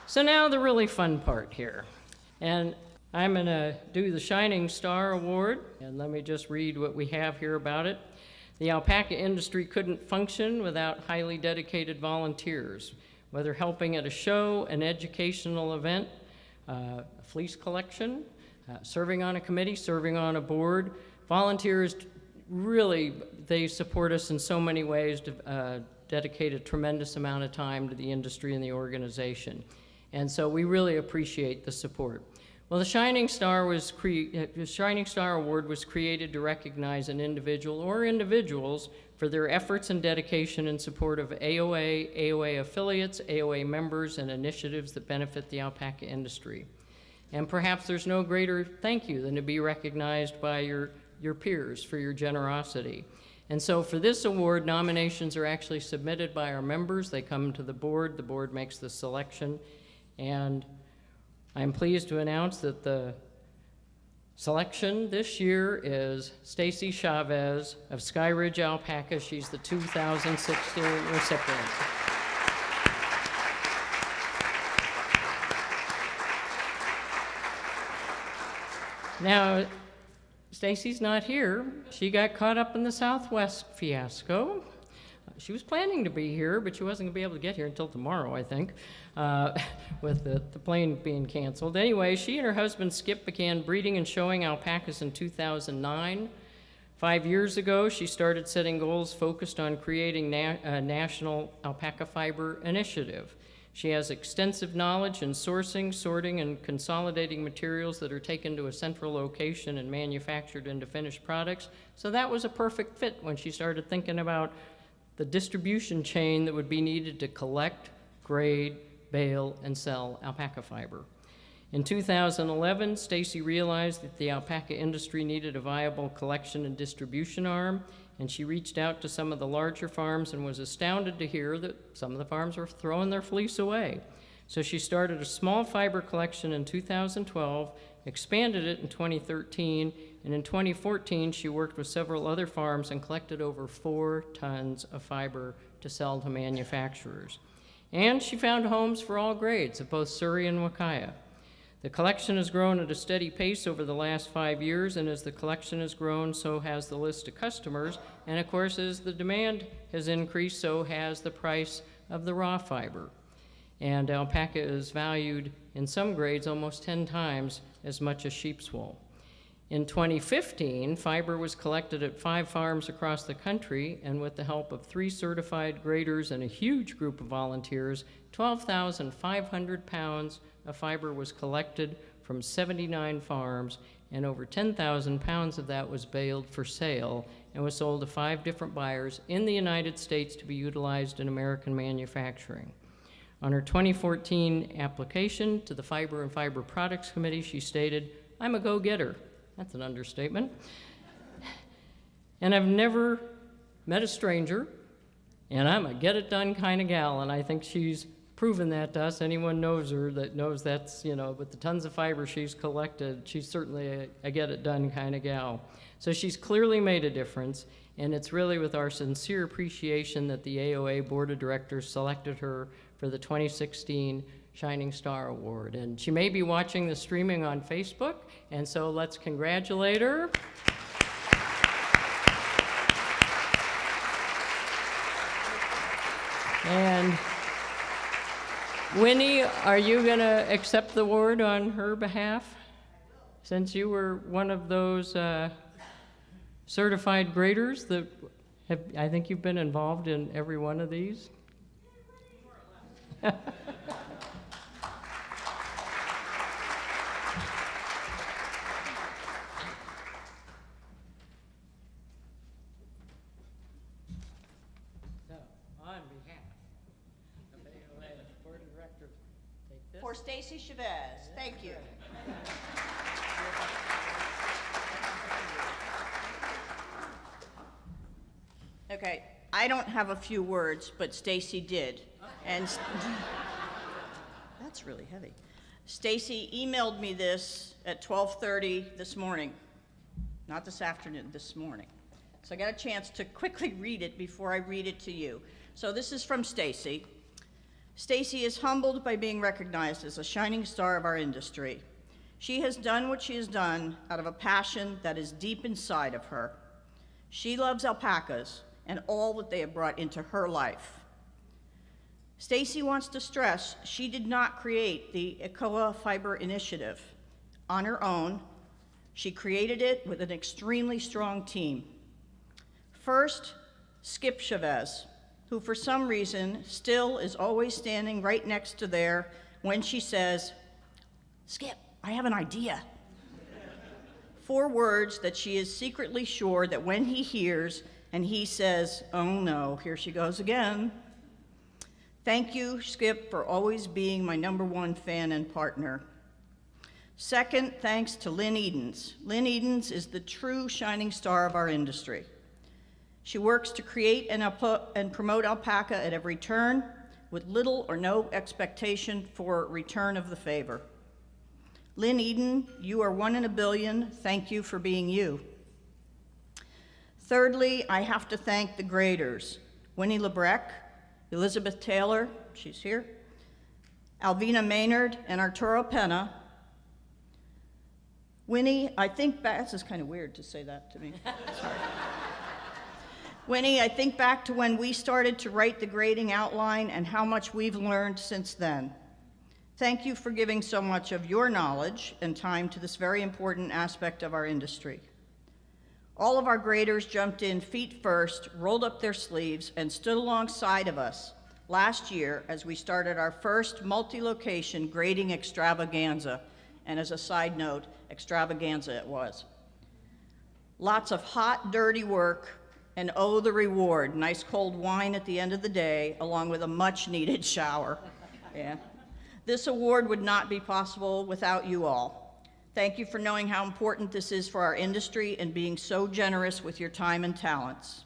So now the really fun part here. And I'm going to do the Shining Star Award, and let me just read what we have here about it. The alpaca industry couldn't function without highly dedicated volunteers, whether helping at a show, an educational event, a fleece collection, serving on a committee, serving on a board. Volunteers really, they support us in so many ways, dedicate a tremendous amount of time to the industry and the organization. And so we really appreciate the support. Well, the Shining Star Award was created to recognize an individual or individuals for their efforts and dedication in support of AOA, AOA affiliates, AOA members, and initiatives that benefit the alpaca industry. And perhaps there's no greater thank you than to be recognized by your peers for your generosity. And so for this award, nominations are actually submitted by our members. They come to the board makes the selection, and I'm pleased to announce that the selection this year is Stacy Chavez of Sky Ridge Alpaca. She's the 2016 recipient. Now, Stacy's not here. She got caught up in the Southwest fiasco. She was planning to be here, but she wasn't going to be able to get here until tomorrow, I think, with the plane being canceled. Anyway, she and her husband Skip began breeding and showing alpacas in 2009. 5 years ago, she started setting goals focused on creating a national alpaca fiber initiative. She has extensive knowledge in sourcing, sorting, and consolidating materials that are taken to a central location and manufactured into finished products. So that was a perfect fit when she started thinking about the distribution chain that would be needed to collect, grade, bale, and sell alpaca fiber. In 2011, Stacy realized that the alpaca industry needed a viable collection and distribution arm, and she reached out to some of the larger farms and was astounded to hear that some of the farms were throwing their fleece away. So she started a small fiber collection in 2012, expanded it in 2013, and in 2014 she worked with several other farms and collected over 4 tons of fiber to sell to manufacturers. And she found homes for all grades of both Surrey and Wakaya. The collection has grown at a steady pace over the last 5 years, and as the collection has grown, so has the list of customers. And of course, as the demand has increased, so has the price of the raw fiber. And alpaca is valued in some grades almost 10 times as much as sheep's wool. In 2015, fiber was collected at 5 farms across the country, and with the help of 3 certified graders and a huge group of volunteers, 12,500 pounds of fiber was collected from 79 farms, and over 10,000 pounds of that was baled for sale and was sold to 5 different buyers in the United States to be utilized in American manufacturing. On her 2014 application to the Fiber and Fiber Products Committee, she stated, "I'm a go-getter." That's an understatement. "And I've never met a stranger, and I'm a get-it-done kind of gal," and I think she's proven that to us. Anyone knows her that knows that's, with the tons of fiber she's collected, she's certainly a get-it-done kind of gal. So she's clearly made a difference, and it's really with our sincere appreciation that the AOA Board of Directors selected her for the 2016 Shining Star Award. And she may be watching the streaming on Facebook, and so let's congratulate her. And Winnie, are you going to accept the award on her behalf? Since you were one of those certified graders that I think you've been involved in every one of these. For Stacy Chavez. Thank you. Okay, I don't have a few words, but Stacy did. And that's really heavy. Stacy emailed me this at 12:30 this morning. Not this afternoon, this morning. So I got a chance to quickly read it before I read it to you. So this is from Stacy. Stacy is humbled by being recognized as a shining star of our industry. She has done what she has done out of a passion that is deep inside of her. She loves alpacas and all that they have brought into her life. Stacy wants to stress she did not create the AOA Fiber Initiative on her own. She created it with an extremely strong team. First, Skip Chavez, who for some reason still is always standing right next to there when she says, "Skip, I have an idea." 4 words that she is secretly sure that when he hears and he says, "Oh no, here she goes again." Thank you, Skip, for always being my #1 fan and partner. Second, thanks to Lynn Edens. Lynn Edens is the true shining star of our industry. She works to create and promote alpaca at every turn with little or no expectation for return of the favor. Lynn Eden, you are 1 in a billion. Thank you for being you. Thirdly, I have to thank the graders, Winnie Lebrecq, Elizabeth Taylor, she's here, Alvina Maynard, and Arturo Pena. Winnie, I think back, this is kind of weird to say that to me. Sorry. Winnie, I think back to when we started to write the grading outline and how much we've learned since then. Thank you for giving so much of your knowledge and time to this very important aspect of our industry. All of our graders jumped in feet first, rolled up their sleeves, and stood alongside of us last year as we started our first multi-location grading extravaganza. And as a side note, extravaganza it was. Lots of hot, dirty work, and oh, the reward, nice cold wine at the end of the day, along with a much-needed shower. Yeah. This award would not be possible without you all. Thank you for knowing how important this is for our industry and being so generous with your time and talents.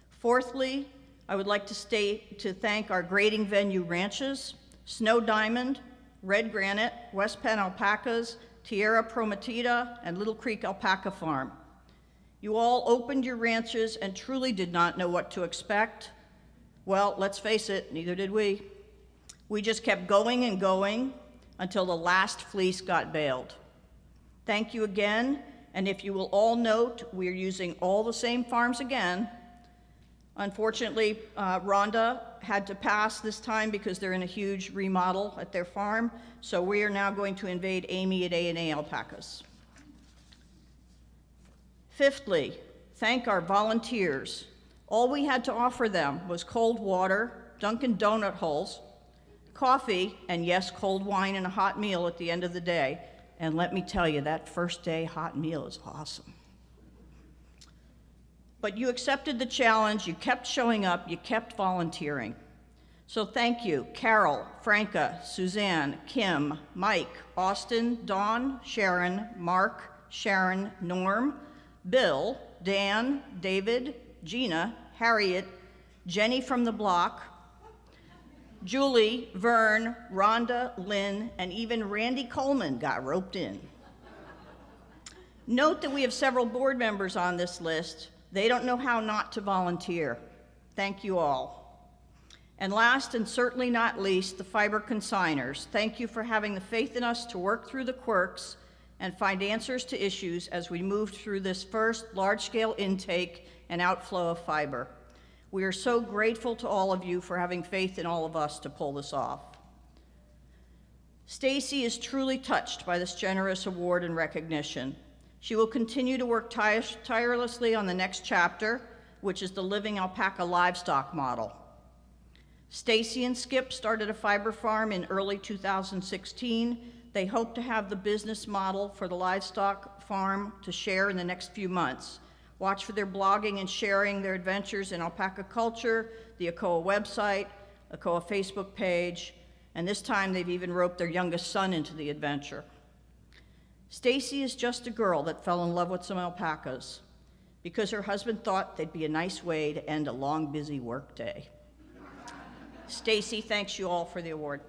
Fourthly, I would like to thank our grading venue ranches, Snow Diamond, Red Granite, West Penn Alpacas, Tierra Prometida, and Little Creek Alpaca Farm. You all opened your ranches and truly did not know what to expect. Well, let's face it, neither did we. We just kept going and going until the last fleece got baled. Thank you again, and if you will all note, we are using all the same farms again. Unfortunately, Rhonda had to pass this time because they're in a huge remodel at their farm, so we are now going to invade Amy at A&A Alpacas. Fifthly, thank our volunteers. All we had to offer them was cold water, Dunkin' Donut holes, coffee, and yes, cold wine and a hot meal at the end of the day. And let me tell you, that first day hot meal is awesome. But you accepted the challenge, you kept showing up, you kept volunteering. So thank you, Carol, Franca, Suzanne, Kim, Mike, Austin, Dawn, Sharon, Mark, Sharon, Norm, Bill, Dan, David, Gina, Harriet, Jenny from the block, Julie, Vern, Rhonda, Lynn, and even Randy Coleman got roped in. Note that we have several board members on this list. They don't know how not to volunteer. Thank you all. And last and certainly not least, the fiber consigners. Thank you for having the faith in us to work through the quirks and find answers to issues as we moved through this first large-scale intake and outflow of fiber. We are so grateful to all of you for having faith in all of us to pull this off. Stacy is truly touched by this generous award and recognition. She will continue to work tirelessly on the next chapter, which is the living alpaca livestock model. Stacy and Skip started a fiber farm in early 2016. They hope to have the business model for the livestock farm to share in the next few months. Watch for their blogging and sharing their adventures in alpaca culture, the AOA website, AOA Facebook page, and this time they've even roped their youngest son into the adventure. Stacy is just a girl that fell in love with some alpacas because her husband thought they'd be a nice way to end a long, busy work day. Stacy, thanks you all for the award.